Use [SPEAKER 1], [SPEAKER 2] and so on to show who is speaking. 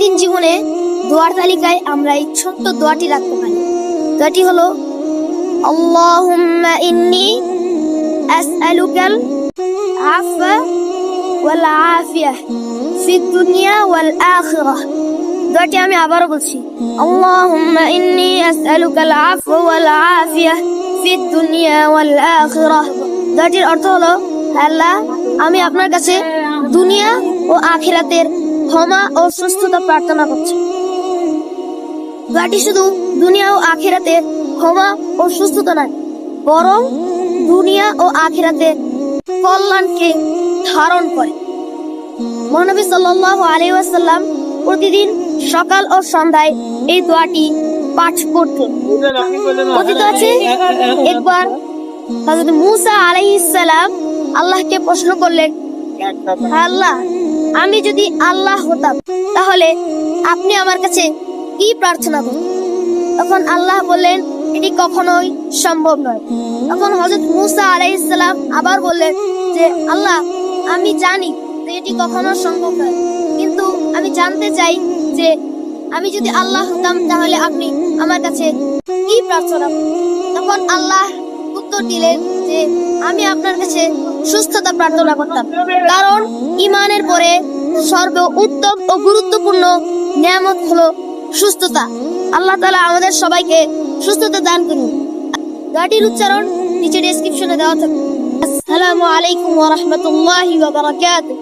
[SPEAKER 1] দৈনন্দিন জীবনে দোয়ার তালিকায় আমরা এই ছোট্ট দোয়াটি রাখতে পারি। দোয়াটি হলো আল্লাহুম্মা ইন্নী আসআলুকাল আফওয়া ওয়াল আফিয়াহ ফিদ দুনিয়া ওয়াল আখিরাহ। দোয়াটি আমি আবারও বলছি, আল্লাহুম্মা ইন্নী আসআলুকাল আফওয়া ওয়াল আফিয়াহ ফিদ দুনিয়া ওয়াল আখিরাহ। দোয়াটির অর্থ হলো, আল্লাহ, আমি আপনার কাছে দুনিয়া ও আখিরাতের ক্ষমা ও সুস্থতা প্রার্থনা করছি। দোয়াটি শুধু দুনিয়া ও আখিরাতের ক্ষমা ও সুস্থতা নয়, বরং দুনিয়া ও আখিরাতের কল্যাণকে ধারণ করে। মহানবী সাল্লাল্লাহু আলাইহি ওয়াসাল্লাম প্রতিদিন সকাল ও সন্ধ্যায় এই দোয়াটি পাঠ করতেন। কথিত আছে, একবার হযরত মূসা আলাইহিস সালাম আল্লাহকে প্রশ্ন করলেন, আল্লাহ, আমি যদি আল্লাহ হতাম তাহলে আপনি আমার কাছে কি প্রার্থনা করতেন? তখন আল্লাহ বললেন, এটি কখনোই সম্ভব নয়। তখন হযরত মূসা আলাইহিস সালাম আবার বললেন যে, আল্লাহ, আমি জানি যে এটি কখনো সম্ভব নয়, কিন্তু আমি জানতে চাই যে আমি যদি আল্লাহ হতাম তাহলে আপনি আমার কাছে কি প্রার্থনা করতেন? তখন আল্লাহ উত্তর দিলেন যে, আমি আপনার কাছে সুস্থতা প্রার্থনা করতাম, কারণ ঈমানের পরে সর্বোত্তম ও গুরুত্বপূর্ণ নিয়ামত হলো সুস্থতা। আল্লাহ তাআলা আমাদের সবাইকে সুস্থতা দান করুন। দোয়াটির উচ্চারণ নিচে ডেসক্রিপশনে দেওয়া থাকবে। আসসালামু আলাইকুম ওয়া রাহমাতুল্লাহি ওয়া বারাকাতুহু।